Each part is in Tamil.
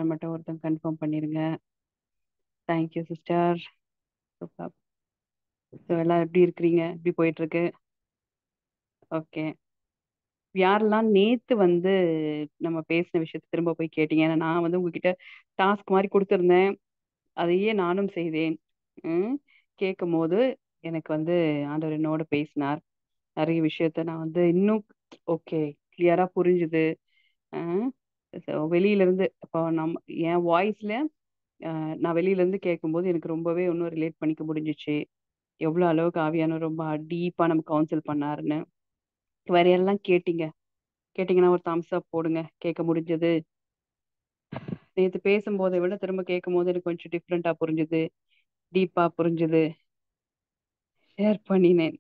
இருக்கான்னு மட்டும் ஒருத்தன் கன்ஃபார்ம் பண்ணிருங்க. Thank you sister. சூப்பர். ஸோ எல்லாம் எப்படி இருக்கிறீங்க? எப்படி போயிட்டு இருக்கு? ஓகே. யாரெல்லாம் நேத்து வந்து நம்ம பேசின விஷயத்த திரும்ப போய் கேட்டீங்க? ஏன்னா நான் வந்து உங்ககிட்ட டாஸ்க் மாதிரி கொடுத்துருந்தேன். அதையே நானும் செய்தேன். ம் கேட்கும்போது எனக்கு வந்து ஆண்டவர் என்னோட பேசினார். நிறைய விஷயத்த நான் வந்து இன்னும் ஓகே கிளியரா புரிஞ்சுது. வெளியில இருந்து இப்போ என் வாய்ஸ்ல நான் வெளியில இருந்து கேட்கும்போது எனக்கு ரொம்பவே இன்னும் ரிலேட் பண்ணிக்க முடிஞ்சிச்சு. எவ்வளவு அளவுக்கு ஆவியானவர் ரொம்ப டீப்பா நம்ம கவுன்சில் பண்ணாருன்னு. வேற எல்லாம் கேட்டீங்க? கேட்டீங்கன்னா ஒரு தம்ஸ் அப் போடுங்க. கேட்க முடிஞ்சது. நேத்து பேசும்போதை விட திரும்ப கேட்கும்போது எனக்கு கொஞ்சம் டிஃப்ரெண்டா புரிஞ்சுது. டீப்பா புரிஞ்சுது. ஷேர் பண்ணினேன்.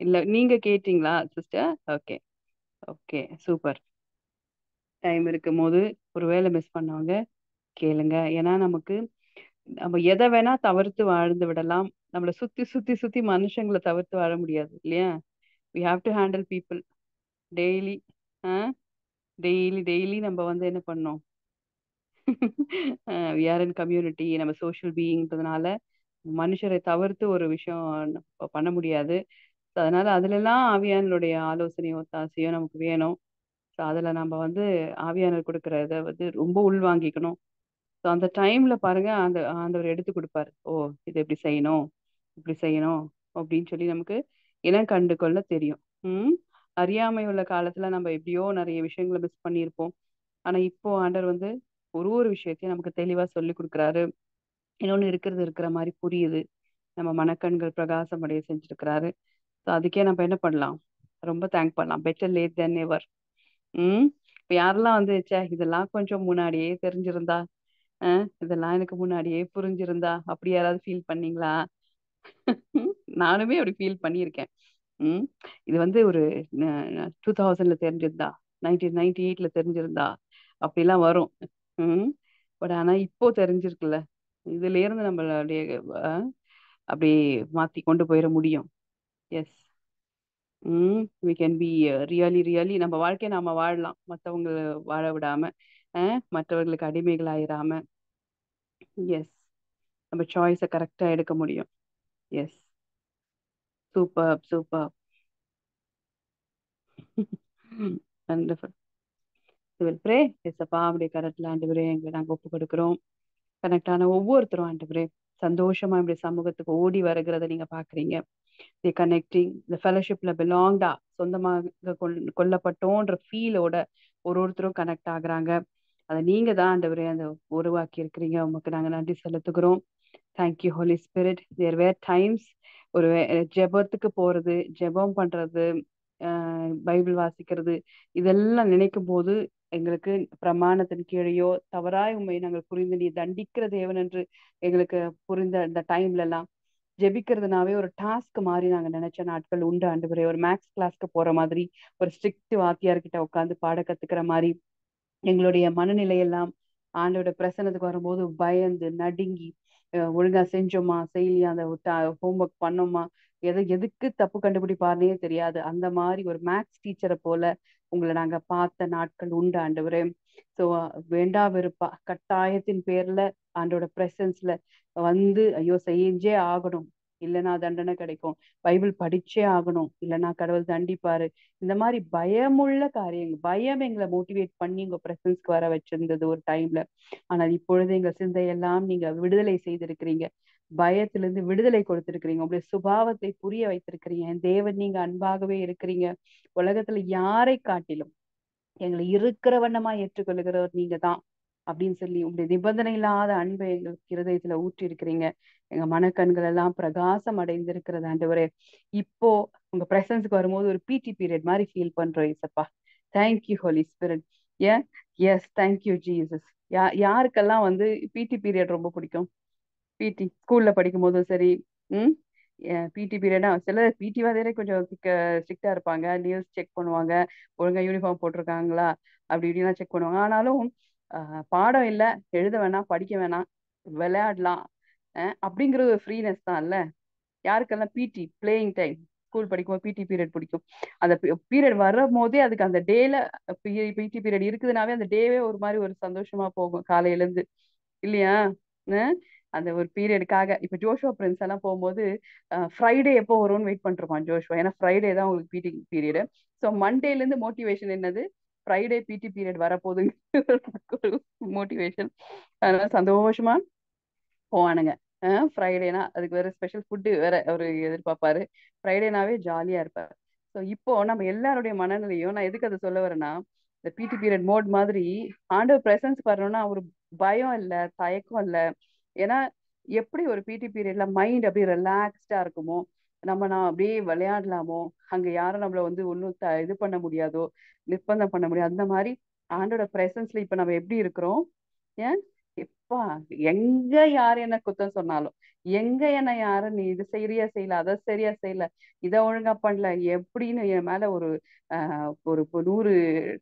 இல்ல நீங்க கேட்டீங்களா sister? Okay. Okay super. Time இருக்கும்போது ஒருவேளை மிஸ் பண்ணவங்க கேளுங்க. ஏன்னா நமக்கு நம்ம எதை வேணா தவிர்த்து வாழ்ந்து விடலாம். நம்மள சுத்தி சுத்தி சுத்தி மனுஷங்கள தவிர்த்து வாழ முடியாது இல்லையா? we have to handle people daily. Daily daily நம்ம வந்து என்ன பண்ணோம்? we are in community. நம்ம சோஷியல் பீயிங்ன்றதுனால மனுஷரை தவிர்த்து ஒரு விஷயம் பண்ண முடியாது. So, அதனால அதுல எல்லாம் ஆவியானவருடைய ஆலோசனையோ ஒத்தாசையோ நமக்கு வேணும். ஸோ அதுல நம்ம வந்து ஆவியானவர் கொடுக்கறத வந்து ரொம்ப உள்வாங்கிக்கணும். ஸோ அந்த டைம்ல பாருங்க அந்த ஆண்டவர் எடுத்து கொடுப்பாரு. ஓ இது எப்படி செய்யணும், இப்படி செய்யணும் அப்படின்னு சொல்லி நமக்கு இனம் கண்டு கொள்ள தெரியும். ம் அறியாமை உள்ள காலத்துல நம்ம எப்படியோ நிறைய விஷயங்களை மிஸ் பண்ணியிருப்போம். ஆனா இப்போ ஆண்டவர் வந்து ஒரு விஷயத்தையும் நமக்கு தெளிவா சொல்லி கொடுக்குறாரு. இன்னொன்னு இருக்கிறது இருக்கிற மாதிரி புரியுது. நம்ம மனக்கண்கள் பிரகாசம் அடைய செஞ்சிருக்கிறாரு. ஸோ அதுக்கே நம்ம என்ன பண்ணலாம்? ரொம்ப தேங்க் பண்ணலாம். பெட்டர் லேட் தென் எவர். ம் இப்ப யாரெல்லாம் வந்து ச்சே இதெல்லாம் கொஞ்சம் முன்னாடியே தெரிஞ்சிருந்தா, இதெல்லாம் எனக்கு முன்னாடியே புரிஞ்சிருந்தா அப்படி யாராவது ஃபீல் பண்ணீங்களா? நானுமே அப்படி ஃபீல் பண்ணியிருக்கேன். ம் இது வந்து ஒரு 2000ல தெரிஞ்சிருந்தா, 1998ல தெரிஞ்சிருந்தா அப்படிலாம் வரும். ம் பட் ஆனா இப்போ தெரிஞ்சிருக்குல்ல. இதுல இருந்து நம்மள அப்படியே அஹ், அப்படியே மாத்தி கொண்டு போயிட முடியும். Yes. we can be really really நம்ம வாழ்க்கையை நாம வாழலாம். மத்தவங்க வாழ விடாம, மற்றவர்களுக்கு அடிமைகள் ஆயிராம. எஸ். நம்ம சாய்ஸை கரெக்டா எடுக்க முடியும். Yes. Super super. Wonderful. Will pray. எஸ்அப்பா அப்படியே கரெக்ட்ல ஆண்டவரே எங்களை நாங்க ஒப்பு கொடுக்குறோம். கனெக்ட் ஆன ஒவ்வொருத்தரும் ஆண்டவரே சந்தோஷமா இப்படி சமூகத்துக்கு ஓடி வருகிறத நீங்க பாக்குறீங்க. தி கனெக்டிங் இந்த ஃபெலோஷிப்ல பிலாங்டா சொந்தமாக கொல்லப்பட்டோன்ற ஃபீலோட ஒருத்தரும் கனெக்ட் ஆகுறாங்க. அதை நீங்க தான் ஆண்டவரே அந்த உருவாக்கி இருக்கிறீங்க. உமக்கு நாங்க நன்றி செலுத்துகிறோம். Thank you Holi Spirit. There were times ஒரு ஜெபத்துக்கு போறது, ஜெபம் பண்றது, பைபிள் வாசிக்கிறது, இதெல்லாம் நினைக்கும் போது எங்களுக்கு பிரமாணத்தின் கீழேயோ தவறாய் உண்மை நாங்கள் புரிந்து நீ தண்டிக்கிற தேவன் என்று எங்களுக்கு புரிந்த அந்த டைம்ல எல்லாம் ஜெபிக்கிறதுனாவே ஒரு டாஸ்க் மாதிரி நாங்க நினைச்ச நாட்கள் உண்டு ஆண்டவரே. ஒரு மேக்ஸ் கிளாஸ்க்கு போற மாதிரி, ஒரு ஸ்ட்ரிக்ட் வாத்தியார்கிட்ட உட்காந்து பாட கத்துக்கிற மாதிரி எங்களுடைய மனநிலையெல்லாம் ஆண்டோட பிரசனத்துக்கு வரும்போது பயந்து நடுங்கி ஒழுங்கா செஞ்சோமா செய்யலையா, அந்த ஹோம்ஒர்க் பண்ணோமா, எதுக்கு தப்பு கண்டுபிடிப்பாருனே தெரியாது. அந்த மாதிரி ஒரு மேக்ஸ் டீச்சரை போல உங்களை நாங்க பார்த்த நாட்கள் உண்டு ஆண்டவரே. ஸோ வேண்டா வெறுப்பா கட்டாயத்தின் பேர்ல ஆண்டோட பிரசன்ஸ்ல வந்து ஐயோ செஞ்சே ஆகணும், இல்லைன்னா தண்டனை கிடைக்கும், பைபிள் படிச்சே ஆகணும், இல்லைன்னா கடவுள் தண்டிப்பாரு, இந்த மாதிரி பயமுள்ள காரியங்கள், பயம் எங்களை மோட்டிவேட் பண்ணி உங்க பிரசன்ஸ்க்கு வர வச்சிருந்தது ஒரு டைம்ல. ஆனால் இப்பொழுது எங்க சிந்தையெல்லாம் நீங்க விடுதலை செய்திருக்கிறீங்க. பயத்திலிருந்து விடுதலை கொடுத்திருக்கிறீங்க. உங்களுடைய சுபாவத்தை புரிய வைத்திருக்கிறீங்க. என் தேவன் நீங்க அன்பாகவே இருக்கிறீங்க. உலகத்துல யாரை காட்டிலும் எங்களை இருக்கிற வண்ணமா ஏற்றுக்கொள்ளுகிறவர் நீங்க தான் அப்படின்னு சொல்லி உங்களுடைய நிபந்தனை இல்லாத அன்பை எங்களுக்கு இருதயத்துல ஊற்றி இருக்கிறீங்க. எங்க மனக்கண்கள் எல்லாம் பிரகாசம் அடைந்திருக்கிறது ஆண்டவரே. இப்போ உங்க பிரசன்ஸ்க்கு வரும்போது ஒரு பிடி பீரியட் மாதிரி ஃபீல் பண்றோம் இசப்பா. Thank you Holi spirit. ஏன் எஸ் தேங்க்யூ ஜீசஸ். யாருக்கெல்லாம் வந்து பிடி பீரியட் ரொம்ப பிடிக்கும்? பிடி ஸ்கூல்ல படிக்கும் போதும் சரி. ம் பிடி பீரியடா சில பிடி வாத்தியாரே கொஞ்சம் ஸ்ட்ரிக்டா இருப்பாங்க. நியூஸ் செக் பண்ணுவாங்க, ஒழுங்கா யூனிஃபார்ம் போட்டிருக்காங்களா அப்படி இப்படிலாம் செக் பண்ணுவாங்க. ஆனாலும் பாடம் இல்லை, எழுத வேணாம், படிக்க வேணாம், விளையாடலாம் அப்படிங்கிற ஒரு ஃப்ரீனஸ் தான் இல்ல. யாருக்கெல்லாம் பிடி பிளேயிங் டைம் ஸ்கூல் படிக்கும்போது பிடி பீரியட் பிடிக்கும். அந்த பீரியட் வரும் போதே அதுக்கு அந்த டேல பிடி பீரியட் இருக்குதுனாவே அந்த டேவே ஒரு மாதிரி ஒரு சந்தோஷமா போகும் காலையில இருந்து, இல்லையா? அஹ் அந்த ஒரு பீரியடுக்காக இப்ப ஜோஷுவா பிரின்ஸ் எல்லாம் போகும்போது ஃப்ரைடே எப்போ வரும்னு வெயிட் பண்ணிருப்பான் ஜோஷுவா. ஏன்னா ஃப்ரைடே தான் உங்களுக்கு பிடி பீரியடு. ஸோ மண்டேல இருந்து மோட்டிவேஷன் என்னது? Friday PT period வரப்போகுதுங்க motivation. அதனால சந்தோஷமா போவானுங்க. ஃப்ரைடேனா அதுக்கு வேற ஸ்பெஷல் ஃபுட்டு வேற அவரு எதிர்பார்ப்பாரு. ஃப்ரைடேனாவே ஜாலியா இருப்பாரு. ஸோ இப்போ நம்ம எல்லாருடைய மனநிலையும் நான் எதுக்கு அதை சொல்ல வரேன்னா, இந்த பிடி பீரியட் மோட் மாதிரி ஆண்டவர் பிரசன்ஸ் வரணும்னா ஒரு பயம் இல்ல, தயக்கம் இல்ல. ஏன்னா எப்படி ஒரு பிடி பீரியட்ல மைண்ட் அப்படியே ரிலாக்ஸ்டா இருக்குமோ, நான் அப்படியே விளையாடலாமோ, அங்க யாரும் நம்மள வந்து ஒன்றும் இது பண்ண முடியாதோ, நிர்பந்தம் பண்ண முடியாது, அந்த மாதிரி ஆண்டோட பிரசன்ஸ்ல இப்ப நம்ம எப்படி இருக்கிறோம்? ஏன் எப்பா எங்க யார் என்ன குத்தம் சொன்னாலும், எங்க என்ன யாரு நீ இது சரியா செய்யல, அதை சரியா செய்யல, இதை ஒழுங்கா பண்ணல எப்படின்னு என் மேல ஒரு ஒரு 100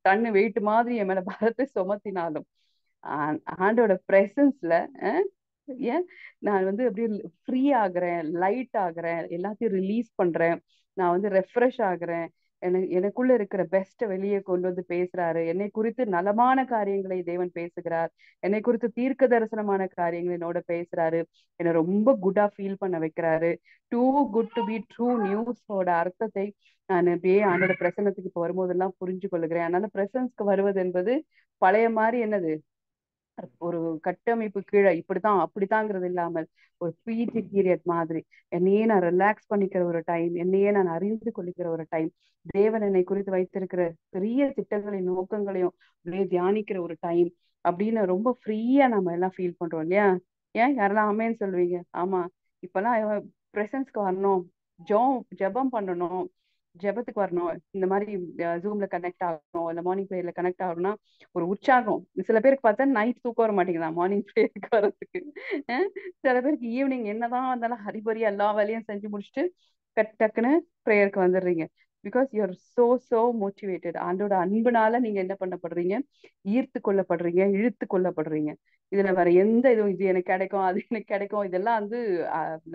டன் வெயிட் மாதிரி என் மேல பரத்தை சுமத்தினாலும், ஆண்டோட பிரசன்ஸ்ல ஏன் நான் வந்து அப்படியே ஃப்ரீ ஆகுறேன், லைட் ஆகுறேன், எல்லாத்தையும் ரிலீஸ் பண்றேன். நான் வந்து ரெஃப்ரெஷ் ஆகுறேன். எனக்குள்ள இருக்கிற பெஸ்ட்டை வெளியே கொண்டு வந்து பேசுறாரு. என்னை குறித்து நலமான காரியங்களை தேவன் பேசுகிறார். என்னை குறித்து தீர்க்க தரிசனமான காரியங்களை என்னோட பேசுறாரு. என்னை ரொம்ப குட்டா ஃபீல் பண்ண வைக்கிறாரு. Too good to be true நியூஸோட அர்த்தத்தை நான் அப்படியே ஆண்டோட பிரசன்னத்துக்கு இப்போ வரும்போதெல்லாம் புரிஞ்சு கொள்ளுகிறேன். அதனால பிரசன்ஸ்க்கு வருவது என்பது பழைய மாதிரி என்னது ஒரு கட்டமைப்பு கீழே இப்படித்தான் அப்படித்தாங்கிறது இல்லாமல் ஒரு பிடி பீரியட் மாதிரி என்னையே நான் ரிலாக்ஸ் பண்ணிக்கிற ஒரு டைம், என்னையே நான் அறிந்து கொள்ளிக்கிற ஒரு டைம், தேவன் என்னை குறித்து வைத்திருக்கிற பெரிய திட்டங்களையும் நோக்கங்களையும் அப்படியே தியானிக்கிற ஒரு டைம் அப்படின்னு ரொம்ப ஃப்ரீயா நம்ம எல்லாம் ஃபீல் பண்றோம் இல்லையா? ஏன் யாரெல்லாம் ஆமேன்னு சொல்லுவீங்க? ஆமா. இப்பெல்லாம் பிரசன்ஸ்க்கு வரணும், ஜோ ஜெபம் பண்ணணும், ஜெபத்துக்கு வரணும், இந்த மாதிரி ஜூம்ல கனெக்ட் ஆகணும், இல்ல மார்னிங் ப்ரேயர்ல கனெக்ட் ஆகணும்னா ஒரு உற்சாகம். சில பேருக்கு பார்த்தா நைட் தூக்கம் வர மாட்டேங்குதா மார்னிங் ப்ரேயருக்கு வர்றதுக்கு. சில பேருக்கு ஈவினிங் என்னதான் வந்தாலும் ஹரிபரியா எல்லா வேலையும் செஞ்சு முடிச்சுட்டு டக்குன்னு ப்ரேயருக்கு வந்துடுறீங்க. Because you are so motivated. ஆண்டோட அன்புனால நீங்க என்ன பண்ணப்படுறீங்க? ஈர்த்து கொள்ளப்படுறீங்க, இழுத்து கொள்ளப்படுறீங்க. இதுல வேற எந்த இதுவும் இது எனக்கு கிடைக்கும், அது எனக்கு கிடைக்கும், இதெல்லாம் வந்து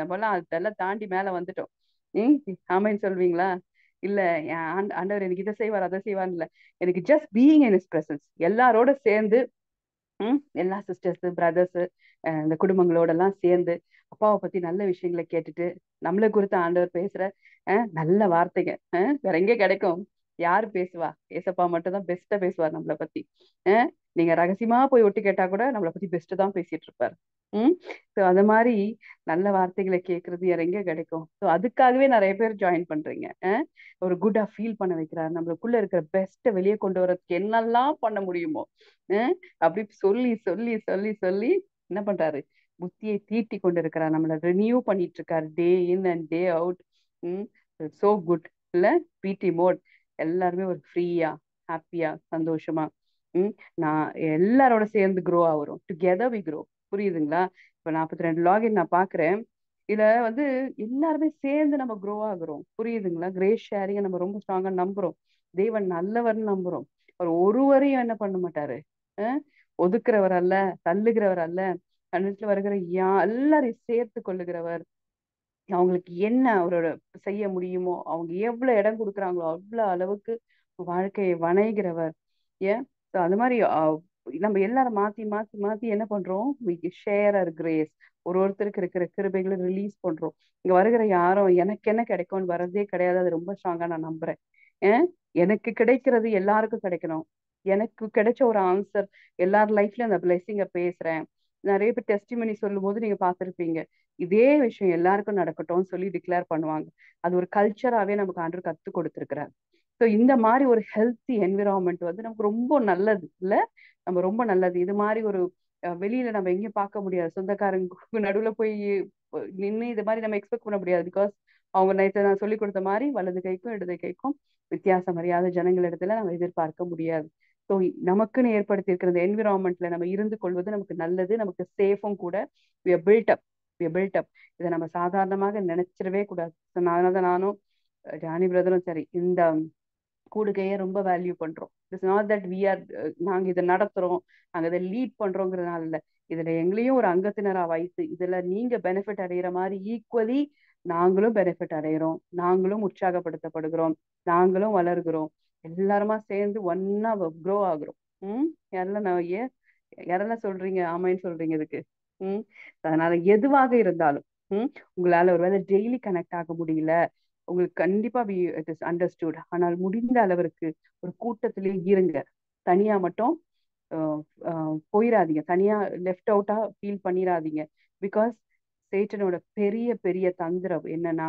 நம்மலாம் அதெல்லாம் தாண்டி மேல வந்துட்டோம். ம் ஆமைன்னு சொல்வீங்களா? இல்ல என் ஆண்டவர் எனக்கு இதை செய்வார் அதை செய்வார்னு இல்ல, எனக்கு just being in is presence, எல்லாரோட சேர்ந்து எல்லா சிஸ்டர்ஸ் பிரதர்ஸ் இந்த குடும்பங்களோட எல்லாம் சேர்ந்து அப்பாவை பத்தி நல்ல விஷயங்களை கேட்டுட்டு நம்மளை குறித்து ஆண்டவர் பேசுற நல்ல வார்த்தைங்க வேற எங்க கிடைக்கும்? யாரு பேசுவா? ஏசப்பா மட்டும் தான் பெஸ்டா பேசுவார் நம்மளை பத்தி. நீங்க ரகசியமா போய் ஒட்டு கேட்டா கூட நம்மளை பத்தி பெஸ்ட் தான் பேசிட்டு இருப்பாரு. ஸோ அது மாதிரி நல்ல வார்த்தைகளை கேட்கறது வேற எங்க கிடைக்கும்? ஸோ அதுக்காகவே நிறைய பேர் ஜாயின் பண்றீங்க. ஒரு குட்டா ஃபீல் பண்ண வைக்கிறாரு, நம்மளுக்குள்ள இருக்கிற பெஸ்ட்டை வெளியே கொண்டு வரதுக்கு என்னெல்லாம் பண்ண முடியுமோ அப்படி சொல்லி சொல்லி சொல்லி சொல்லி என்ன பண்றாரு? புத்தியை தீட்டி கொண்டு இருக்கிறார், நம்மளை ரினியூ பண்ணிட்டு இருக்காரு டே இன் அண்ட் டே அவுட். ம் சோ குட் இல்ல? பிடி மோட் எல்லாருமே ஒரு ஃப்ரீயா ஹாப்பியா சந்தோஷமா ம் நான் எல்லாரோட சேர்ந்து க்ரோ ஆகுறோம். Together we grow. புரியுதுங்களா? இப்ப 42 லாகின் நான் பாக்குறேன். இதுல வந்து எல்லாருமே சேர்ந்து நம்ம க்ரோ ஆகுறோம். புரியுதுங்களா? கிரேஸ் ஷேரிங்க நம்ம ரொம்ப ஸ்ட்ராங்கா நம்புறோம். தேவன் நல்லவர்னு நம்புறோம். அவர் ஒருவரையும் என்ன பண்ண மாட்டாரு, அஹ் ஒதுக்குறவர் அல்ல, தள்ளுகிறவர் அல்ல. கண்ணுல வருகிற எல்லாரையும் சேர்த்து கொள்ளுகிறவர். அவங்களுக்கு என்ன அவரோட செய்ய முடியுமோ, அவங்க எவ்வளவு இடம் கொடுக்குறாங்களோ அவ்வளவு அளவுக்கு வாழ்க்கையை வணைகிறவர். ஏன் So அது மாதிரி நம்ம எல்லாரும் மாத்தி மாத்தி மாத்தி என்ன பண்றோம்? Share our grace. ஒருத்தருக்கு இருக்கிற கிருபைகளை ரிலீஸ் பண்றோம். இங்க வருகிற யாரும் எனக்கு என்ன கிடைக்கும்னு வர்றதே கிடையாது. அது ரொம்ப ஸ்ட்ராங்கா நான் நம்புறேன். ஏன் எனக்கு கிடைக்கிறது எல்லாருக்கும் கிடைக்கணும். எனக்கு கிடைச்ச ஒரு ஆன்சர் எல்லார் லைஃப்லயும் அந்த பிளெஸிங்க பேசுறேன். நிறைய பேர் டெஸ்டிமனி சொல்லும் போது நீங்க பார்த்திருப்பீங்க, இதே விஷயம் எல்லாருக்கும் நடக்கட்டும்னு சொல்லி டிக்ளேர் பண்ணுவாங்க. அது ஒரு கல்ச்சராவே நமக்கு ஆண்டவர் கத்து கொடுத்துருக்கிறார். ஸோ இந்த மாதிரி ஒரு ஹெல்த்தி என்விரான்மெண்ட் வந்து நமக்கு ரொம்ப நல்லது இல்ல? நம்ம ரொம்ப நல்லது. இது மாதிரி ஒரு வெளியில நம்ம எங்கேயும் பார்க்க முடியாது. சொந்தக்காரங்க நடுவுல போய் நின்று இது மாதிரி நம்ம எக்ஸ்பெக்ட் பண்ண முடியாது. பிகாஸ் அவங்க நேற்று நான் சொல்லி கொடுத்த மாதிரி வலது கைக்கும் இடது கைக்கும் வித்தியாசம் அறியாத ஜனங்களிடத்துல நம்ம எதிர்பார்க்க முடியாது. ஸோ நமக்குன்னு ஏற்படுத்தி இருக்கிற இந்த என்விரான்மெண்ட்ல நம்ம இருந்து கொள்வது நமக்கு நல்லது, நமக்கு சேஃபும் கூட. பில்டப் பில்டப் இதை நம்ம சாதாரணமாக நினைச்சிடவே கூடாது. அதனால தான் நானும் ஜானி பிரதரும் சரி இந்த கூடுகையை ரொம்ப வேல்யூ பண்றோம். It's not that we are நாங்க இதை நடத்துறோம், நாங்க இதை லீட் பண்றோங்கிறதுனால இல்ல. இதுல எங்களையும் ஒரு அங்கத்தினரா வைத்து இதுல நீங்க பெனிஃபிட் அடைகிற மாதிரி ஈக்குவலி நாங்களும் பெனிஃபிட் அடைகிறோம், நாங்களும் உற்சாகப்படுத்தப்படுகிறோம், நாங்களும் வளர்கிறோம், எல்லாருமா சேர்ந்து ஒன்னா க்ரோ ஆகுறோம். ம் யாரெல்லாம் நான் யாரெல்லாம் சொல்றீங்க ஆமைன்னு சொல்றீங்க இதுக்கு? ம் அதனால எதுவாக இருந்தாலும், உங்களால ஒருவேளை டெய்லி கனெக்ட் ஆக முடியல, உங்களுக்கு கண்டிப்பா இட் இஸ் அண்டர்ஸ்டுட். ஆனால் முடிந்த அளவிற்கு ஒரு கூட்டத்திலே இருங்க. தனியா மட்டும் போயிடாதீங்க, தனியா லெஃப்ட் அவுட்டா ஃபீல் பண்ணிடாதீங்க. பிகாஸ் சேட்டனோட பெரிய பெரிய தந்திரம் என்னன்னா,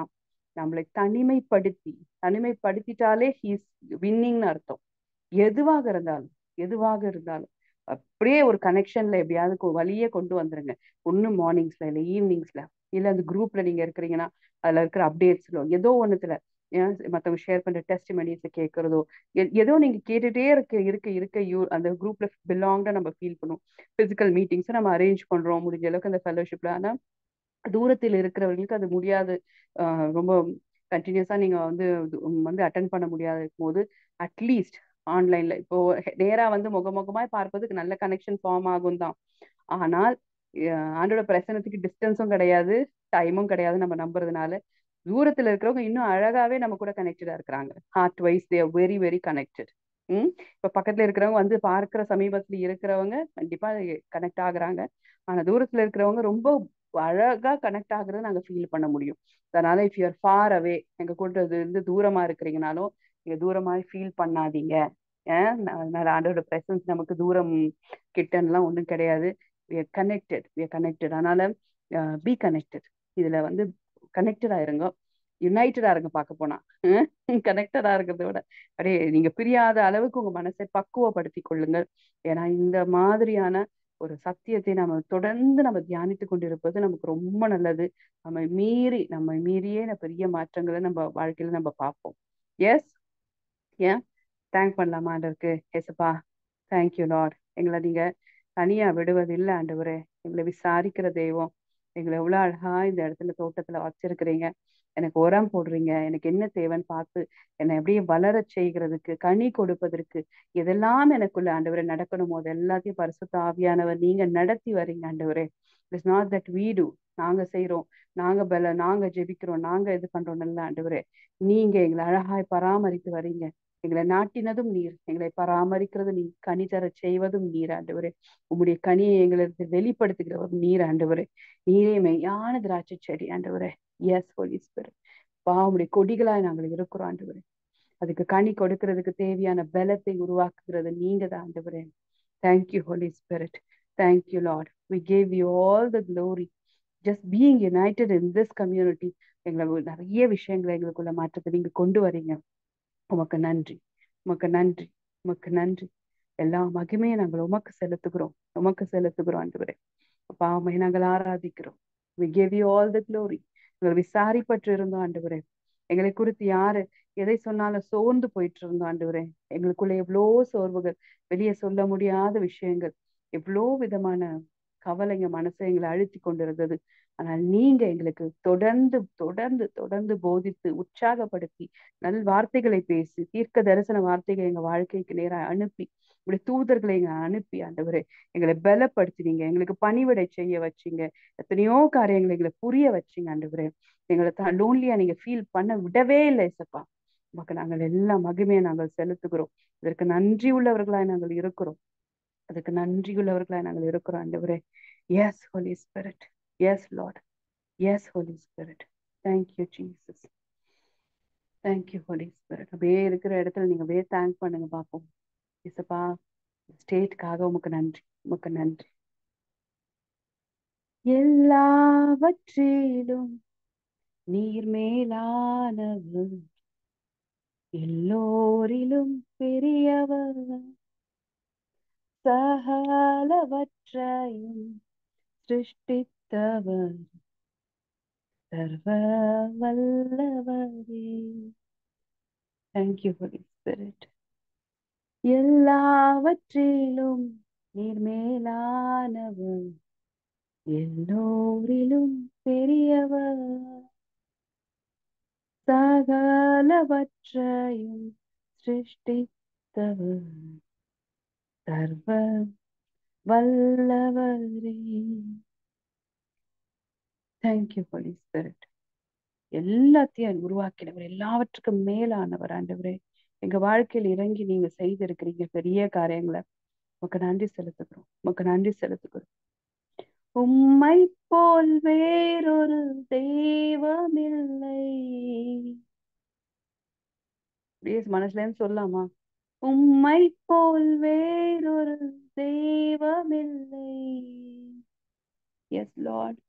நம்மளை தனிமைப்படுத்தி, தனிமைப்படுத்திட்டாலே ஹீஸ் வின்னிங்னு அர்த்தம். எதுவாக இருந்தாலும், எதுவாக இருந்தாலும் அப்படியே ஒரு கனெக்ஷன்ல எப்படியாவது வழியே கொண்டு வந்துருங்க. ஒண்ணு மார்னிங்ஸ்ல இல்ல ஈவினிங்ஸ்ல, இல்ல அந்த குரூப்ல நீங்க இருக்கிறீங்கன்னா அதுல இருக்கிற அப்டேட்ஸ்ல ஏதோ ஒண்ணுத்துல மத்தவங்க ஷேர் பண்ற டெஸ்ட் மெனிஸை கேட்கறதோ, ஏதோ நீங்க கேட்டுட்டே இருக்க இருக்க இருக்க அந்த குரூப்ல பிலாங்டா நம்ம ஃபீல் பண்ணுவோம். பிசிக்கல் மீட்டிங்ஸ் நம்ம அரேஞ்ச் பண்றோம் முடிஞ்ச அளவுக்கு அந்த ஃபெலோஷிப்ல. ஆனா தூரத்தில் இருக்கிறவர்களுக்கு அது முடியாது. ரொம்ப கண்டினியூஸா நீங்க வந்து அட்டன் பண்ண முடியாத போது அட்லீஸ்ட் ஆன்லைன்ல இப்போ நேரா வந்து முகமுகமாய் பார்ப்பதுக்கு நல்ல கனெக்ஷன் ஃபார்ம் ஆகும் தான். ஆனால் ஆண்டோட பிரசனத்துக்கு டிஸ்டன்ஸும் கிடையாது, டைமும் கிடையாது நம்ம நம்புறதுனால. தூரத்துல இருக்கிறவங்க இன்னும் அழகாவே நம்ம கூட கனெக்டடா இருக்கிறாங்க. Heart wise they are very very connected. இப்ப பக்கத்துல இருக்கிறவங்க வந்து பார்க்கிற சமீபத்துல இருக்கிறவங்க கண்டிப்பா கனெக்ட் ஆகுறாங்க. ஆனா தூரத்துல இருக்கிறவங்க ரொம்ப அழகா கனெக்ட் ஆகுறத நாங்க ஃபீல் பண்ண முடியும். அதனால இஃப் யூஆர் ஃபார் அவே, எங்க கூட இருந்து தூரமா இருக்கிறீங்கனாலும் நீங்க தூரமா ஃபீல் பண்ணாதீங்க. அதனால ஆண்டோட பிரசன்ஸ் நமக்கு தூரம் கிட்டன்னுலாம் ஒண்ணும் கிடையாது. we are connected, we are connected. அதனால பி கனெக்டட். இதுல வந்து கனெக்டடா இருங்க, யுனைடடா இருங்க. பார்க்க போனா கனெக்டடா இருக்கிறத விட அப்படியே நீங்க பிரியாத அளவுக்கு உங்க மனசை பக்குவப்படுத்தி கொள்ளுங்கள். ஏன்னா இந்த மாதிரியான ஒரு சத்தியத்தை நம்ம தொடர்ந்து நம்ம தியானித்து கொண்டிருப்பது நமக்கு ரொம்ப நல்லது. நம்ம மீறியே பெரிய மாற்றங்களை நம்ம வாழ்க்கையில நம்ம பார்ப்போம். எஸ், ஏன் தேங்க் பண்ணலாமா ஆண்டவருக்கு? ஏசப்பா, தேங்க்யூ லார்ட். எங்களை நீங்க தனியா விடுவதில்லை ஆண்டவரே. எங்களை விசாரிக்கிற தெய்வம். எங்களை எவ்வளவு அழகா இந்த இடத்துல தோட்டத்துல வச்சிருக்கிறீங்க. எனக்கு உரம் போடுறீங்க, எனக்கு என்ன தேவைன்னு பார்த்து என்னை எப்படியே வளர செய்கிறதுக்கு, கனி கொடுப்பதற்கு எதெல்லாம் எனக்குள்ள ஆண்டவரே நடக்கணுமோ அது எல்லாத்தையும் பரிசுத்த ஆவியானவர் நீங்க நடத்தி வர்றீங்க ஆண்டவரே. இட்ஸ் நாட் தட் வீ டு, நாங்க செய்றோம், நாங்க ஜெபிக்கிறோம், நாங்க இது பண்றோம் நல்ல ஆண்டவரே. நீங்க எங்களை அழகாய் பராமரித்து வர்றீங்க. எங்களை நாட்டினதும் நீர், எங்களை பராமரிக்கிறது நீர், கனி தர செய்வதும் நீர் ஆண்டவரே. உம்முடைய கனியை எங்களுக்கு வெளிப்படுத்துகிறவர் நீர் ஆண்டவரே. நீரே மெய்யான திராட்சை செடி ஆண்டவரே. Yes Holi spirit. உம்முடைய கொடிகளாய் நாங்கள் இருக்கிறோம் ஆண்டவரே. அதுக்கு கனி கொடுக்கறதுக்கு தேவையான பலத்தை உருவாக்குகிறது நீங்க தான் ஆண்டவரே. Thank you Holi spirit. Thank you lord. We gave you all the glory. Just being united in this community எங்களை நிறைய விஷயங்களை எங்களுக்குள்ள மாற்றத்தை நீங்க கொண்டு வரீங்க. உமக்கு நன்றி, உமக்கு நன்றி, உமக்கு நன்றி. எல்லா மகிமையை நாங்கள் உமக்கு செலுத்துகிறோம், உமக்கு செலுத்துகிறோம் ஆண்டவரே. அப்பா, உம்மை நாங்கள் ஆராதிக்கிறோம். we give you all the glory. எங்களை விசாரிப்பற்று இருந்தோம் ஆண்டவரே. எங்களை குறித்து யாரு எதை சொன்னாலும் சோர்ந்து போயிட்டு இருந்தோம் ஆண்டவரே. எங்களுக்குள்ள எவ்வளோ சோர்வுகள், வெளியே சொல்ல முடியாத விஷயங்கள், எவ்வளோ விதமான கவலைங்க மனசை எங்களை அழுத்தி கொண்டிருந்தது. ஆனால் நீங்க எங்களுக்கு தொடர்ந்து தொடர்ந்து தொடர்ந்து போதித்து உற்சாகப்படுத்தி நல் வார்த்தைகளை பேசி தீர்க்க தரிசன வார்த்தைகளை எங்க வாழ்க்கைக்கு நேராக அனுப்பி இப்படி தூதர்களை எங்க அனுப்பி ஆண்டவரே எங்களை பலப்படுத்தினீங்க, எங்களுக்கு பணிவிடை செய்ய வச்சீங்க, எத்தனையோ காரியங்களை எங்களை புரிய வச்சீங்க ஆண்டவரே. எங்களை தான் லோன்லியா நீங்க ஃபீல் பண்ண விடவே இல்லை சப்பா. நமக்கு நாங்கள் எல்லா மகிமையை நாங்கள் செலுத்துகிறோம். இதற்கு நன்றி உள்ளவர்களாய் நாங்கள் இருக்கிறோம். அதுக்கு நன்றி உள்ளவர்களாய் நாங்கள் இருக்கிறோம் ஆண்டவரே. Yes Holi spirit. Yes lord. Yes Holi spirit. Thank you Jesus. Thank you Holi spirit. அப்படியே இருக்கிற இடத்துல நீங்க அப்படியே தேங்க் பண்ணுங்க பார்ப்போம். இசப்பா, ஸ்டேட்காக உமக்கு நன்றி, உமக்கு நன்றி. எல்லாவற்றிலும் நீர் மேலானவர், எல்லோரிலும் பெரியவர், சகலவற்றையும் சிருஷ்டித்தவர், சர்வ வல்லவரே. Thank you Holi spirit. எல்லாவற்றிலும் நீர் மேலானவர், எல்லோரிலும் பெரியவர், சகலவற்றையும் சிருஷ்டித்தவர், சர்வ வல்லவரே. Thank you Holi spirit. எல்லாத்தையும் உருவாக்கினவர், எல்லாவற்றுக்கும் மேலானவர் ஆண்டவரே. எங்க வாழ்க்கையில் இறங்கி நீங்க செய்திருக்கிறீங்க பெரிய காரியங்களை. உமக்கு நன்றி செலுத்துகிறோம், உமக்கு நன்றி செலுத்துகிறோம். உம்மை போல் வேறொரு தெய்வமில்லை. மனசுல இருந்து சொல்லலாமா? உம்மை போல் வேறொரு தெய்வமில்லை. எஸ் லார்ட்,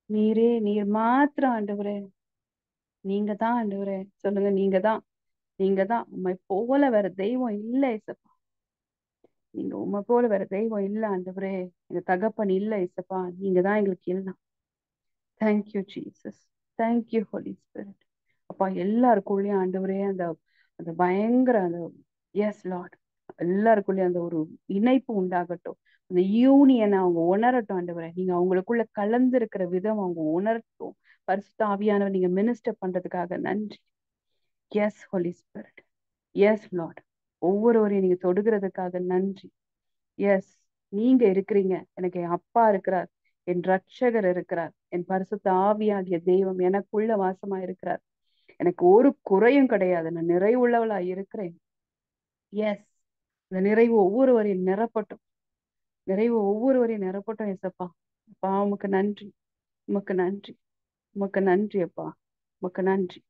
நீர் மாத்திரம் ஆண்டவரே. நீங்க தான் ஆண்டவரே. சொல்லுங்க, நீங்க தான், நீங்க தான். உம்மை போல வேற தெய்வம் இல்லை இசப்பா. நீங்க உம்மை போல வேற தெய்வம் இல்லை ஆண்டவரே. எங்க தகப்பன் இல்லை இசப்பா. நீங்க தான் எங்களுக்கு எல்லாம். Thank you Jesus, thank you Holi spirit. அப்பா எல்லாருக்குள்ளேயும் ஆண்டவரே அந்த அந்த பயங்கர அந்த எஸ் லார்ட், எல்லாருக்குள்ளேயும் அந்த ஒரு இணைப்பு உண்டாகட்டும். அந்த யூனியனை அவங்க உணரட்டும் ஆண்டவரே. நீங்க அவங்களுக்குள்ள கலந்து இருக்கிற விதம் அவங்க உணரட்டும். பரிசுத்த ஆவியானவர் நீங்க மினிஸ்டர் பண்றதுக்காக நன்றி. Yes Holi spirit, yes lord, ஒவ்வொருவரையும் நீங்க தொடுகிறதுக்காக நன்றி. எஸ், நீங்க இருக்கிறீங்க. எனக்கு என் அப்பா இருக்கிறார், என் ரட்சகர் இருக்கிறார், என் பரிசுத்த ஆவியாகிய தெய்வம் எனக்குள்ள வாசமா இருக்கிறார். எனக்கு ஒரு குறையும் கிடையாது, நான் நிறைவுள்ளவளா இருக்கிறேன். எஸ், இந்த நிறைவு ஒவ்வொருவரையும் நிரப்பட்டும், நிறைவு ஒவ்வொருவரையும் நிரப்பட்டும். எஸ்அப்பா, அப்பா உமக்கு நன்றி, உமக்கு நன்றி, உமக்கு நன்றி அப்பா, உமக்கு நன்றி.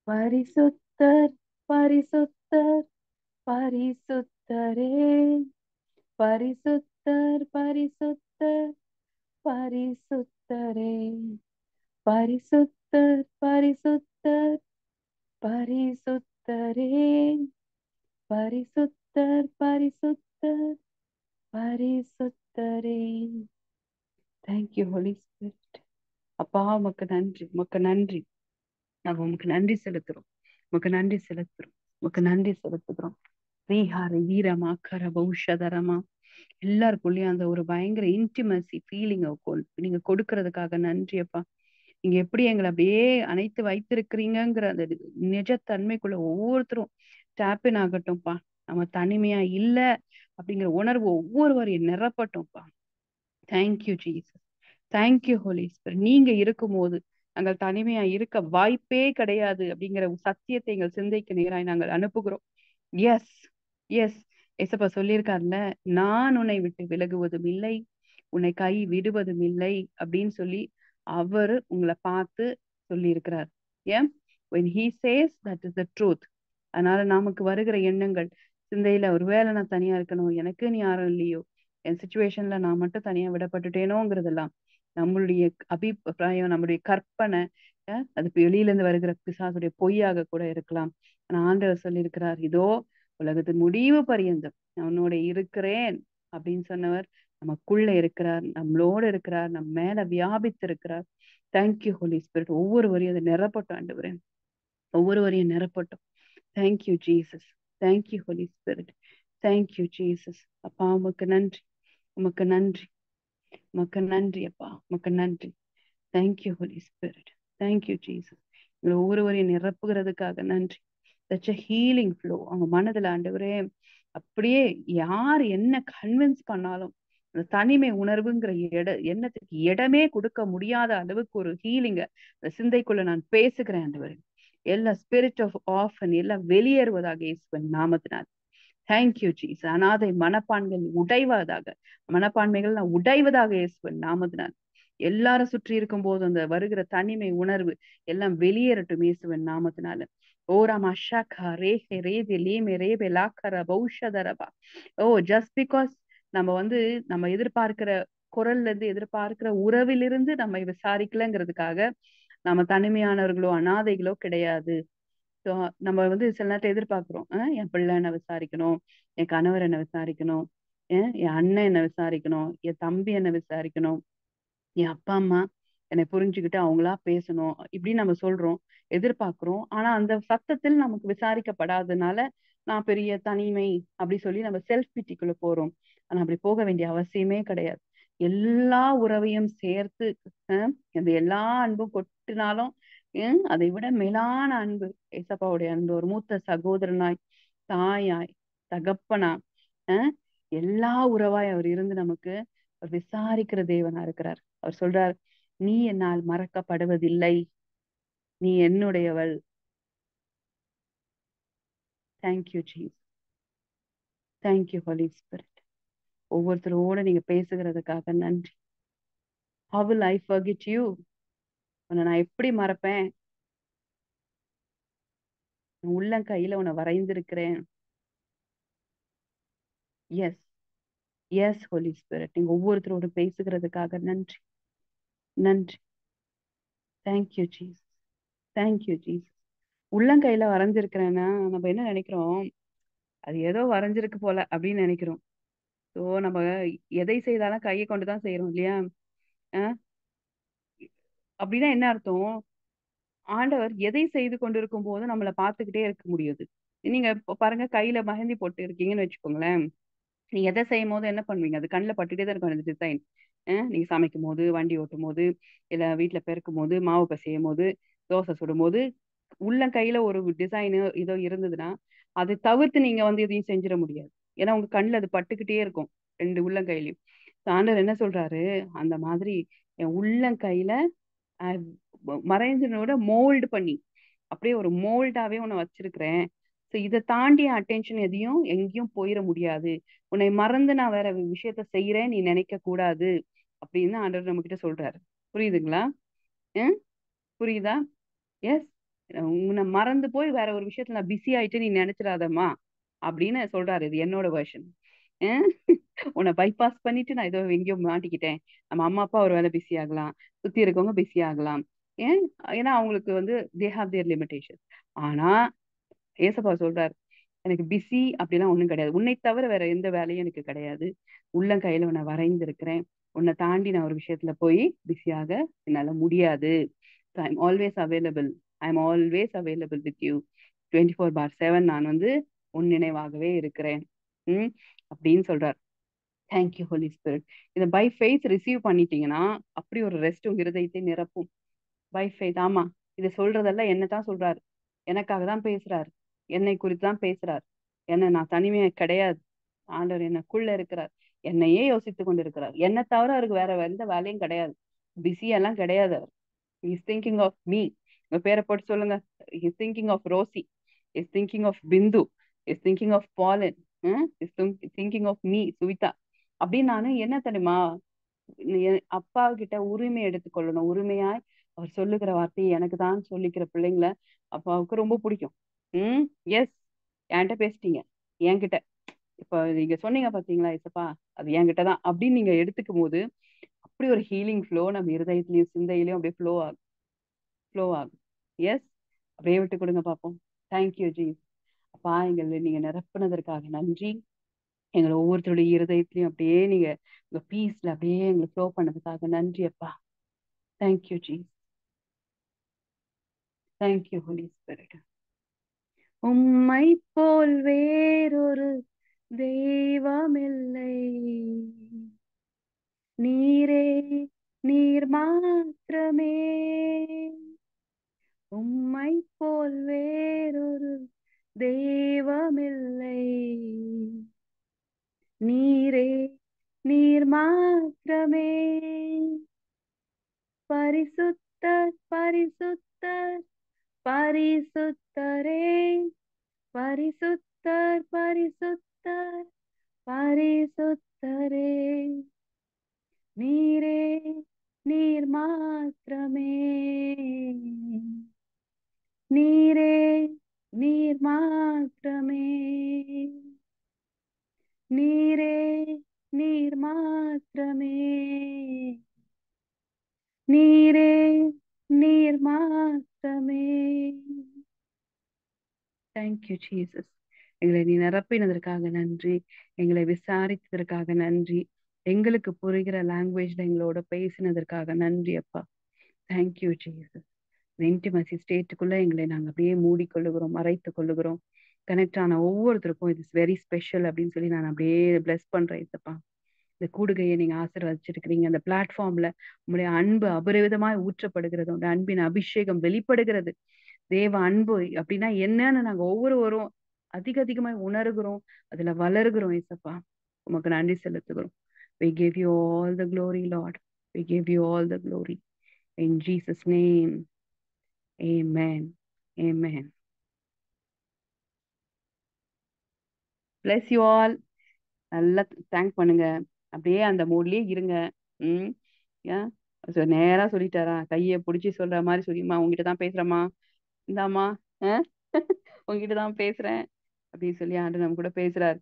பரிசுத்தர், பரிசுத்தர், பரிசுத்தரே, பரிசுத்தர், பரிசுத்தர், பரிசுத்தரே, பரிசுத்தர், பரிசுத்தர், பரிசுத்தரே, பரிசுத்தர், பரிசுத்தர், பரிசுத்தரே. Thank you Holi spirit. அப்பா உமக்கு நன்றி, உமக்கு நன்றி. நாங்க உமக்கு நன்றி செலுத்துறோம், உமக்கு நன்றி செலுத்துறோம், உமக்கு நன்றி செலுத்துகிறோம். ரீஹார வீரமா கர பௌஷதரமா எல்லாருக்குள்ளயும் அந்த ஒரு பயங்கர இன்டிமசி ஃபீலிங் நீங்க கொடுக்கறதுக்காக நன்றி அப்பா. நீங்க எப்படி எங்களை அப்படியே அணைத்து வைத்திருக்கிறீங்கிற அந்த நிஜத்தன்மைக்குள்ள ஒவ்வொருத்தரும் டேப்பின் ஆகட்டும்ப்பா. நம்ம தனிமையா இல்ல அப்படிங்கிற உணர்வு ஒவ்வொருவரையும் நிரப்பட்டும்ப்பா. Thank you Jesus, thank you Holi Spirit. நீங்க இருக்கும்போது நாங்கள் தனிமையா இருக்க வாய்ப்பே கிடையாது அப்படிங்கிற சத்தியத்தை எங்கள் சிந்தைக்கு நேராய் நாங்கள் அனுப்புகிறோம். எஸ், எஸ், ஏசப்பா சொல்லியிருக்காருல்ல, நான் உன்னை விட்டு விலகுவதும் இல்லை, உன்னை கை விடுவதும் இல்லை அப்படின்னு சொல்லி அவரு உங்களை பார்த்து சொல்லி இருக்கிறார். ஏன்? when he says that is the truth. அதனால நமக்கு வருகிற எண்ணங்கள் சிந்தையில, ஒருவேளை நான் தனியா இருக்கணும், எனக்குன்னு யாரும் இல்லையோ, என் சுச்சுவேஷன்ல நான் மட்டும் தனியா விடப்பட்டுட்டேனோங்கிறதெல்லாம் நம்மளுடைய அபிப்பிராயம், நம்மளுடைய கற்பனை. அது வெளியில இருந்து வருகிற பிசாசுடைய பொய்யாக கூட இருக்கலாம். ஆனா ஆண்டவர் சொல்லியிருக்கிறார், இதோ உலகத்தின் முடிவு பரியந்தம் நான் உன்னோட இருக்கிறேன் அப்படின்னு சொன்னவர் நமக்குள்ள இருக்கிறார், நம்மளோட இருக்கிறார், நம்ம மேல வியாபித்து இருக்கிறார். Thank you Holi Spirit. ஒவ்வொருவரையும் அதை நிரப்பட்டும் ஆண்டவரே, ஒவ்வொருவரையும் நிரப்பட்டும். Thank you Jesus, thank you Holi spirit, thank you Jesus. அப்பா உமக்கு நன்றி, உமக்கு நன்றி, உமக்கு நன்றி அப்பா, உமக்கு நன்றி. Thank you Holi spirit, thank you Jesus. உங்களை ஒவ்வொருவரையும் நிரப்புகிறதுக்காக நன்றி. சச் a ஹீலிங் ஃப்ளோ அவங்க மனதுல ஆண்டவரே. அப்படியே யார் என்ன கன்வின்ஸ் பண்ணாலும் அந்த தனிமை உணர்வுங்கிற எண்ணத்துக்கு இடமே கொடுக்க முடியாத அளவுக்கு ஒரு ஹீலிங்க அந்த சிந்தைக்குள்ள நான் பேசுகிறேன் ஆண்டவரே. எல்லா ஸ்பிரிட் ஆஃப் ஆஃபன் எல்லாம் வெளியேறுவதாக இயேசுவின் நாமத்தினால். Thank you Jesus. அனாதை மனப்பான்கள் உடைவதாக, மனப்பான்மைகள் நான் உடைவதாக இயேசுவின் நாமத்தினால். எல்லாரும் சுற்றி இருக்கும் போது அந்த வருகிற தனிமை உணர்வு எல்லாம் வெளியேறட்டும் இயேசுவின் நாமத்தினால. ஓராமா ஷாக்கா ரேஹே ரேதே லேமே ரேபே லாக்கர பௌஷதரபா. ஓ, ஜஸ்ட் பிகாஸ் நம்ம நம்ம எதிர்பார்க்கிற குரல்ல இருந்து, எதிர்பார்க்கிற உறவிலிருந்து நம்ம விசாரிக்கலங்கிறதுக்காக நம்ம தனிமையானவர்களோ அனாதைகளோ கிடையாது. ஸோ நம்ம சில நேரத்தை எதிர்பார்க்கிறோம், என் பிள்ளை என்ன விசாரிக்கணும், என் கணவர் என்ன விசாரிக்கணும், என் அண்ணன் என்ன விசாரிக்கணும், என் தம்பி என்ன விசாரிக்கணும், என் அப்பா அம்மா என்னை புரிஞ்சுக்கிட்டு அவங்களா பேசணும், இப்படி நம்ம சொல்றோம், எதிர்பார்க்கிறோம். ஆனா அந்த சத்தத்தில் நமக்கு விசாரிக்கப்படாதனால நான் பெரிய தனிமை அப்படி சொல்லி நம்ம செல்ஃப் பிட்டிக்குள்ள போறோம். ஆனா அப்படி போக வேண்டிய அவசியமே கிடையாது. எல்லா உறவையும் சேர்த்து இந்த எல்லா அன்பும் கொட்டினாலும் அதை விட மேலான அன்பு ஏசப்பாவுடைய அன்பு. ஒரு மூத்த சகோதரனாய், தாயாய், தகப்பனா, அஹ் எல்லா உறவாய் அவர் இருந்து நமக்கு விசாரிக்கிற தேவனா இருக்கிறார். அவர் சொல்றார், நீ என்னால் மறக்கப்படுவதில்லை. நீ என்னுடையவள். Thank you Jesus. Thank you Holi Spirit. ஒவ்வொருத்தரோட நீங்க பேசுகிறதுக்காக நன்றி. How will I forget you? உன்னை நான் எப்படி மறப்பேன்? உள்ளங்கையில உன்னை வரைந்திருக்கிறேன். Yes, yes Holi Spirit. நீங்க ஒவ்வொருத்தரோட பேசுகிறதுக்காக நன்றி. நன்றி. Thank you Jesus. தேங்க்யூ ஜீஸ். உள்ளங்கையில வரைஞ்சிருக்கிறேன்னா நம்ம என்ன நினைக்கிறோம்? அது ஏதோ வரைஞ்சிருக்கு போல அப்படின்னு நினைக்கிறோம். ஸோ நம்ம எதை செய்தாலும் கையை கொண்டுதான் செய்யறோம் இல்லையா? அஹ் அப்படின்னா என்ன அர்த்தம்? ஆண்டவர் எதை செய்து கொண்டிருக்கும் போது நம்மளை பார்த்துக்கிட்டே இருக்க முடியுது. நீங்க இப்ப பாருங்க, கையில மெஹந்தி போட்டு இருக்கீங்கன்னு வச்சுக்கோங்களேன். நீங்க எதை செய்யும் போது என்ன பண்ணுவீங்க? அது கண்ணில் பட்டுட்டே தான் இருக்கும் அந்த டிசைன். நீங்க சமைக்கும் போது, வண்டி ஓட்டும் போது, இல்ல வீட்டுல பெருக்கும் போது, மாவு பிசையும் போது, தோசை சுடும் போது, உள்ளங்கையில ஒரு டிசைனு இதோ இருந்ததுன்னா அதை தவிர்த்து நீங்க வந்து எதையும் செஞ்சிட முடியாது. ஏன்னா உங்க கண்ணுல அது பட்டுக்கிட்டே இருக்கும், ரெண்டு உள்ளங்கையிலயும். ஆண்டவர் என்ன சொல்றாரு? அந்த மாதிரி என் உள்ளங்கையில மறைஞ்சனோட மோல்டு பண்ணி அப்படியே ஒரு மோல்டாவே உன்னை வச்சிருக்கிறேன். ஸோ இதை தாண்டி அட்டென்ஷன் எதையும் எங்கேயும் போயிட முடியாது. உன்னை மறந்து நான் வேற விஷயத்த செய்யறேன் நீ நினைக்க கூடாது அப்படின்னு ஆண்டவர் நம்ம கிட்ட சொல்றாரு. புரியுதுங்களா? ஹம்? புரியுதா? எஸ். உன்னை மறந்து போய் வேற ஒரு விஷயத்துல நான் பிஸி ஆயிட்டு நீ நினைச்சிடாதம்மா அப்படின்னு சொல்றாரு. இது என்னோட வெர்ஷன். உன்னை பைபாஸ் பண்ணிட்டு நான் ஏதோ எங்கேயோ மாட்டிக்கிட்டேன். நம்ம அம்மா அப்பா ஒரு வேலை பிஸி ஆகலாம், சுத்தி இருக்கவங்க பிஸி ஆகலாம். ஏன்? ஏன்னா அவங்களுக்கு வந்து தே ஹாவ் தேர் லிமிடேஷன். ஆனா ஏசப்பா சொல்றாரு, எனக்கு பிஸி அப்படிலாம் ஒண்ணும் கிடையாது. உன்னை தவிர வேற எந்த வேலையும் எனக்கு கிடையாது. உள்ளங்கையில உன்னை வரைந்திருக்கிறேன். உன்னை தாண்டி நான் ஒரு விஷயத்துல போய் பிஸியாக என்னால முடியாது. I am always available. I am always available with you. 24/7 நான் வந்து உன் நினைவாகவே இருக்கிறேன். ம் அப்படின்னு சொல்றார். Thank you Holi spirit. இதை பை ஃபெய்த் ரிசீவ் பண்ணிட்டீங்கன்னா அப்படி ஒரு ரெஸ்ட் உங்க இருதயத்தை நிரப்பும். By faith. ஆமா, இதை சொல்றதெல்லாம் என்ன தான் சொல்றாரு. எனக்காக தான் பேசுறாரு. என்னை குறித்து தான் பேசுறாரு. என்ன நான் தனிமையா கிடையாது. ஆண்டவர் எனக்குள்ள இருக்கிறார். என்னையே யோசித்து கொண்டு இருக்கிறார். என்னை தவிர அவருக்கு வேற எந்த வேலையும் கிடையாது. பிஸி எல்லாம் கிடையாது. அவர் இஸ் திங்கிங் ஆஃப் மீ. உங்க பேரை போட்டு சொல்லுங்க. Is thinking of Rosie. Is thinking of Bindu. Is thinking of Balan. Is thinking of me Suvitha. அப்படின்னு நானு என்ன தெரியுமா, அப்பா கிட்ட உரிமை எடுத்துக்கொள்ளணும். உரிமையாய் அவர் சொல்லுகிற வார்த்தையை எனக்கு தான் சொல்லிக்கிற பிள்ளைங்களை அப்பாவுக்கு ரொம்ப பிடிக்கும். எஸ். என்கிட்ட பேசிட்டீங்க. என்கிட்ட இப்ப நீங்க சொன்னீங்க பாத்தீங்களா இசப்பா, அது என்கிட்ட தான் அப்படின்னு நீங்க எடுத்துக்கும் போது அப்படி ஒரு ஹீலிங் ஃப்ளோ நம்ம இருதயத்திலயும் சிந்தையிலயும் அப்படியே ஃப்ளோ ஆகும். ஃப்ளோ ஆகும். எஸ். அப்படியே விட்டு கொடுங்க பார்ப்போம். Thank you G. அப்பா, எங்களை நீங்க நிரப்புனதற்காக நன்றி. எங்களை ஒவ்வொருத்தருடைய இருதயத்திலையும் அப்படியே நீங்க உங்க பீஸ்ல அப்படியே எங்களை ஃப்ளோ பண்ணதுக்காக நன்றி அப்பா. Thank you ji. Thank you Holi spirit. உம்மை போல் வேறொரு தெய்வமில்லை. நீரே, நீர் மாத்திரமே. உம்மை போல் வேறொரு தெய்வமில்லை. நீரே, நீர் மாத்திரமே. பரிசுத்தர், பரிசுத்தர், பரிசுத்தரே. பரிசுத்தர், பரிசுத்தர், பரிசுத்தரே. நீரே, நீர் மாத்திரமே. நீரே, நீர் மாத்திரமே. நீரே, நீர் மாத்திரமே. நீரே, நீர் மாத்திரமே. Thank you Jesus. எங்களை நீ நிரப்பினதற்காக நன்றி. எங்களை விசாரித்ததற்காக நன்றி. எங்களுக்கு புரிகிற லாங்குவேஜ்ல எங்களோட பேசினதற்காக நன்றி அப்பா. Thank you Jesus. இன்டிமசி ஸ்டேட்டுக்குள்ள எங்களை நாங்கள் அப்படியே மூடிக்கொள்ளுகிறோம், மறைத்து கொள்ளுகிறோம். கனெக்ட் ஆன ஒவ்வொருத்தருக்கும் இது வெரி ஸ்பெஷல் அப்படின்னு சொல்லி நான் அப்படியே பிளஸ் பண்றேன் இதப்பா. இந்த கூடுகையை நீங்க ஆசீர்வதிச்சிருக்கிறீங்க. அந்த பிளாட்ஃபார்ம்ல உங்களுடைய அன்பு அபரிவிதமாய் ஊற்றப்படுகிறது. உங்களுடைய அன்பின் அபிஷேகம் வெளிப்படுகிறது. தேவ அன்பு அப்படின்னா என்னன்னு நாங்க ஒவ்வொருவரும் அதிக அதிகமாய் உணர்கிறோம். அதுல வளர்கிறோம் ஏசப்பா. உமக்கு நன்றி செலுத்துகிறோம். We give you all the glory, Lord. We give you all the glory. In Jesus name, amen. Amen. Bless you all. நல்லா தேங்க் பண்ணுங்க. அப்படியே அந்த மூட்லயே இருங்க. ம். ஏன் நேரா சொல்லிட்டாரா, கைய புடிச்சு சொல்ற மாதிரி சொல்லிமா, உங்ககிட்ட தான் பேசுறேம்மா, இந்தாம்மா, உங்ககிட்ட தான் பேசுறேன் அப்படின்னு சொல்லி ஆண்டு நம்ம கூட பேசுறாரு.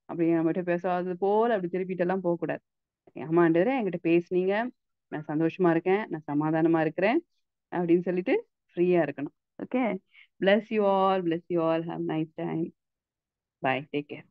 அப்படி நம்மகிட்ட பேசாதது போல அப்படி திருப்பிட்டு எல்லாம் போக கூடாது. ஆமா ஆண்டவரே என்கிட்ட பேசுனீங்க, நான் சந்தோஷமா இருக்கேன், நான் சமாதானமா இருக்கிறேன் அப்படின்னு சொல்லிட்டு ஃப்ரீயா இருக்கணும். Okay. Bless you all, bless you all, have a nice time. Bye, take care.